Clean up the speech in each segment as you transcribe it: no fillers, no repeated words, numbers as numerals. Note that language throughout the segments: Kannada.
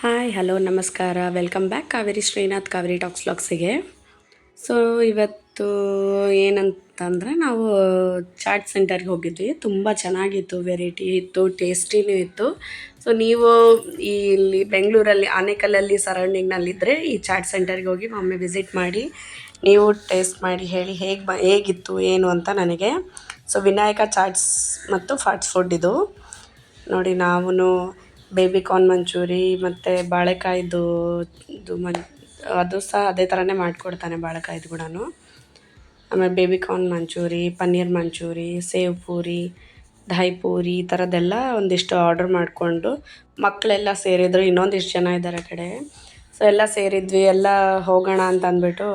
ಹಾಯ್ ಹಲೋ ನಮಸ್ಕಾರ welcome back Kaveri Srinath Kaveri talks ವ್ಲಾಗ್ಸಿಗೆ. ಸೊ ಇವತ್ತು ಏನಂತಂದರೆ ನಾವು ಚಾಟ್ ಸೆಂಟರ್ಗೆ ಹೋಗಿದ್ವಿ. ತುಂಬ ಚೆನ್ನಾಗಿತ್ತು, ವೆರೈಟಿ ಇತ್ತು, ಟೇಸ್ಟಿನೂ ಇತ್ತು. ಸೊ ನೀವು ಇಲ್ಲಿ ಬೆಂಗಳೂರಲ್ಲಿ ಆನೇಕಲ್ಲಲ್ಲಿ ಸರೌಂಡಿಂಗ್ನಲ್ಲಿದ್ದರೆ ಈ ಚಾಟ್ ಸೆಂಟರ್ಗೆ ಹೋಗಿ ಒಮ್ಮೆ ವಿಸಿಟ್ ಮಾಡಿ, ನೀವು ಟೇಸ್ಟ್ ಮಾಡಿ ಹೇಳಿ ಹೇಗಿತ್ತು ಏನು ಅಂತ ನನಗೆ. ಸೊ ವಿನಾಯಕ ಚಾಟ್ಸ್ ಮತ್ತು ಫಾಸ್ಟ್ ಫುಡ್ ಇದು ನೋಡಿ. ನಾವು ಬೇಬಿ ಕಾರ್ನ್ ಮಂಚೂರಿ ಮತ್ತು ಬಾಳೆಕಾಯ್ದು ಅದು ಸಹ ಅದೇ ಥರನೇ ಮಾಡಿಕೊಡ್ತಾನೆ, ಬಾಳೆಕಾಯ್ದು ಕೂಡ. ಆಮೇಲೆ baby corn manchurian, paneer manchurian, sev puri, dahi puri ಈ ಥರದ್ದೆಲ್ಲ ಒಂದಿಷ್ಟು ಆರ್ಡ್ರ್ ಮಾಡಿಕೊಂಡು ಮಕ್ಕಳೆಲ್ಲ ಸೇರಿದ್ರು. ಇನ್ನೊಂದಿಷ್ಟು ಜನ ಇದ್ದಾರೆ ಕಡೆ. ಸೊ ಎಲ್ಲ ಸೇರಿದ್ವಿ, ಎಲ್ಲ ಹೋಗೋಣ ಅಂತ ಅಂದ್ಬಿಟ್ಟು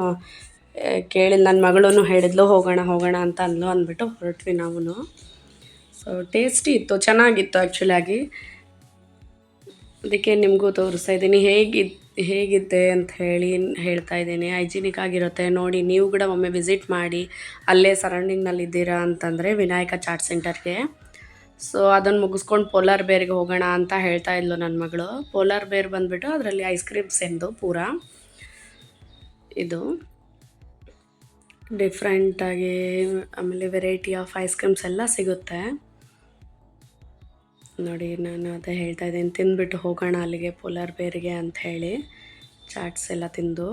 ಕೇಳಿದ ನನ್ನ ಮಗಳೂ ಹೇಳಿದ್ಲು ಹೋಗೋಣ ಅಂತ ಅಂದ್ಬಿಟ್ಟು ಹೊರಟ್ವಿ ನಾವು. ಸೊ ಟೇಸ್ಟಿ ಇತ್ತು, ಚೆನ್ನಾಗಿತ್ತು ಆ್ಯಕ್ಚುಲಾಗಿ. ಅದಕ್ಕೆ ನಿಮಗೂ ತೋರಿಸ್ತಾ ಇದ್ದೀನಿ ಹೇಗಿದೆ ಅಂತ ಹೇಳ್ತಾ ಇದ್ದೀನಿ. ಹೈಜಿನಿಕ್ ಆಗಿರುತ್ತೆ ನೋಡಿ. ನೀವು ಕೂಡ ಒಮ್ಮೆ ವಿಸಿಟ್ ಮಾಡಿ, ಅಲ್ಲೇ ಸರೌಂಡಿಂಗ್ನಲ್ಲಿದ್ದೀರಾ ಅಂತಂದರೆ ವಿನಾಯಕ ಚಾಟ್ ಸೆಂಟರ್ಗೆ. ಸೊ ಅದನ್ನು ಮುಗಿಸ್ಕೊಂಡು ಪೋಲಾರ್ ಬೇರ್ಗೆ ಹೋಗೋಣ ಅಂತ ಹೇಳ್ತಾ ಇದ್ಲು ನನ್ನ ಮಗಳು. ಪೋಲಾರ್ ಬೇರ್ ಬಂದುಬಿಟ್ಟು ಅದರಲ್ಲಿ ಐಸ್ ಕ್ರೀಮ್ಸ್ ಎಂದು ಪೂರಾ ಇದು ಡಿಫ್ರೆಂಟಾಗಿ, ಆಮೇಲೆ ವೆರೈಟಿ ಆಫ್ ಐಸ್ ಕ್ರೀಮ್ಸ್ ಎಲ್ಲ ಸಿಗುತ್ತೆ ನೋಡಿ. ನಾನು ಅದೇ ಹೇಳ್ತಾ ಇದ್ದೀನಿ, ತಿಂದುಬಿಟ್ಟು ಹೋಗೋಣ ಅಲ್ಲಿಗೆ ಪೋಲಾರ್ ಬೇರಿಗೆ ಅಂತ ಹೇಳಿ ಚಾಟ್ಸ್ ಎಲ್ಲ ತಿಂದು.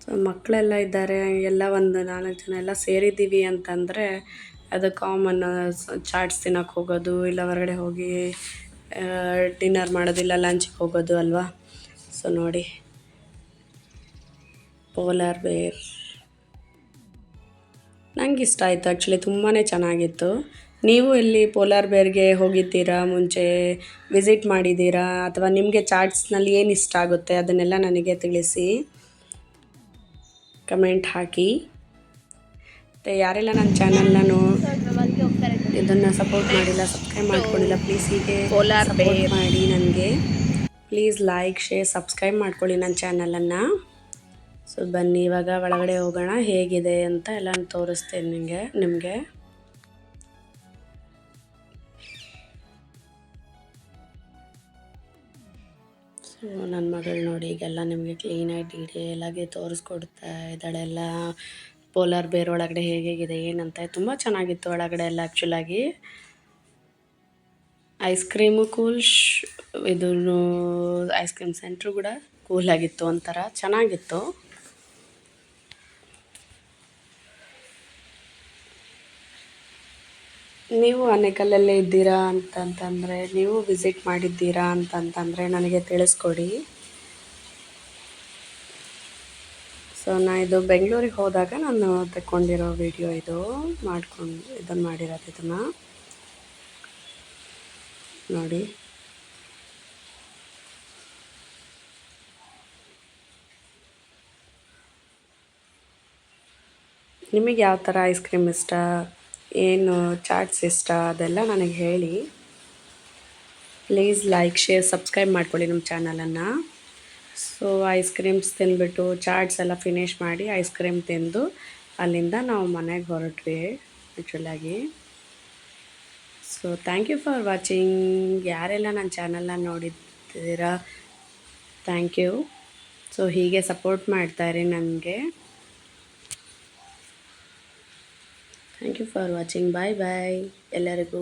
ಸೊ ಮಕ್ಕಳೆಲ್ಲ ಇದ್ದಾರೆ, ಎಲ್ಲ ಒಂದು 4 ಜನ ಎಲ್ಲ ಸೇರಿದ್ದೀವಿ ಅಂತಂದರೆ ಅದು ಕಾಮನ್. ಚಾಟ್ಸ್ ತಿನ್ನೋಕ್ಕೆ ಹೋಗೋದು, ಇಲ್ಲ ಹೊರಗಡೆ ಹೋಗಿ ಡಿನ್ನರ್ ಮಾಡೋದಿಲ್ಲ, ಲಂಚ್ಗೆ ಹೋಗೋದು ಅಲ್ವಾ. ಸೊ ನೋಡಿ ಪೋಲಾರ್ ಬೇರ್ ನನಗೆ ಇಷ್ಟ ಆಯಿತು ಆ್ಯಕ್ಚುಲಿ, ತುಂಬಾ ಚೆನ್ನಾಗಿತ್ತು. ನೀವು ಎಲ್ಲಿ ಪೋಲಾರ್ ಬೇರ್ಗೆ ಹೋಗಿದ್ದೀರಾ, ಮುಂಚೆ ವಿಸಿಟ್ ಮಾಡಿದ್ದೀರಾ, ಅಥವಾ ನಿಮಗೆ ಚಾಟ್ಸ್ನಲ್ಲಿ ಏನು ಇಷ್ಟ ಆಗುತ್ತೆ ಅದನ್ನೆಲ್ಲ ನನಗೆ ತಿಳಿಸಿ, ಕಮೆಂಟ್ ಹಾಕಿ. ಮತ್ತು ಯಾರೆಲ್ಲ ನನ್ನ ಚಾನಲ್ನ ಇದನ್ನು ಸಪೋರ್ಟ್ ಮಾಡಿಲ್ಲ, ಸಬ್ಸ್ಕ್ರೈಬ್ ಮಾಡ್ಕೊಂಡಿಲ್ಲ, ಪ್ಲೀಸ್ ಹೀಗೆ ಸಪೋರ್ಟ್ ಮಾಡಿ ನನಗೆ. ಪ್ಲೀಸ್ ಲೈಕ್, ಶೇರ್, ಸಬ್ಸ್ಕ್ರೈಬ್ ಮಾಡ್ಕೊಳ್ಳಿ ನನ್ನ ಚಾನಲನ್ನು. ಸೊ ಬನ್ನಿ ಇವಾಗ ಒಳಗಡೆ ಹೋಗೋಣ, ಹೇಗಿದೆ ಅಂತ ಎಲ್ಲ ತೋರಿಸ್ತೇನೆ ನಿಮಗೆ. ಸೊ ನನ್ನ ಮಗಳು ನೋಡಿ ಈಗೆಲ್ಲ ನಿಮಗೆ ಕ್ಲೀನಾಗಿ ಡೀಟೇಲಾಗಿ ತೋರಿಸ್ಕೊಡ್ತಾ ಇದ್ದಾಳೆ. ಎಲ್ಲ ಪೋಲಾರ್ ಬೇರ್ ಒಳಗಡೆ ಹೇಗಿದೆ ಏನಂತ. ತುಂಬ ಚೆನ್ನಾಗಿತ್ತು ಒಳಗಡೆ ಎಲ್ಲ ಆ್ಯಕ್ಚುಲಾಗಿ. ಐಸ್ ಕ್ರೀಮು ಕೂಲ್, ಇದೂ ಐಸ್ ಕ್ರೀಮ್ ಸೆಂಟ್ರು ಕೂಡ ಕೂಲಾಗಿತ್ತು, ಒಂಥರ ಚೆನ್ನಾಗಿತ್ತು. ನೀವು ಆನೇಕಲ್ಲಲ್ಲೇ ಇದ್ದೀರಾ ಅಂತಂತಂದರೆ, ನೀವು ವಿಸಿಟ್ ಮಾಡಿದ್ದೀರಾ ಅಂತಂತಂದರೆ ನನಗೆ ತಿಳಿಸ್ಕೊಡಿ. ಸೊ ಇದು ಬೆಂಗಳೂರಿಗೆ ಹೋದಾಗ ನಾನು ತಗೊಂಡಿರೋ ವಿಡಿಯೋ ಇದು, ಇದನ್ನು ಮಾಡಿರೋದು. ಇದನ್ನು ನೋಡಿ. ನಿಮಗೆ ಯಾವ ಥರ ಐಸ್ ಕ್ರೀಮ್ ಇಷ್ಟ, ಏನು ಚಾಟ್ಸ್ ಇಷ್ಟ, ಅದೆಲ್ಲ ನನಗೆ ಹೇಳಿ. ಪ್ಲೀಸ್ ಲೈಕ್, ಶೇರ್, ಸಬ್ಸ್ಕ್ರೈಬ್ ಮಾಡ್ಕೊಳ್ಳಿ ನಮ್ಮ ಚಾನಲನ್ನು. ಸೊ ಐಸ್ ಕ್ರೀಮ್ಸ್ ತಿಂದುಬಿಟ್ಟು ಚಾಟ್ಸ್ ಎಲ್ಲ ಫಿನಿಷ್ ಮಾಡಿ ಐಸ್ ಕ್ರೀಮ್ ತಿಂದು ಅಲ್ಲಿಂದ ನಾವು ಮನೆಗೆ ಹೊರಟ್ವಿ ಆ್ಯಕ್ಚುಲಾಗಿ. So thank you for watching. ಯಾರೆಲ್ಲ ನನ್ನ ಚಾನಲ್ನ ನೋಡಿದ್ದೀರಾ ಥ್ಯಾಂಕ್ ಯು. ಸೊ ಹೀಗೆ ಸಪೋರ್ಟ್ ಮಾಡ್ತಾಯಿರಿ ನನಗೆ. Thank you for watching. Bye bye ಎಲ್ಲರಿಗೂ.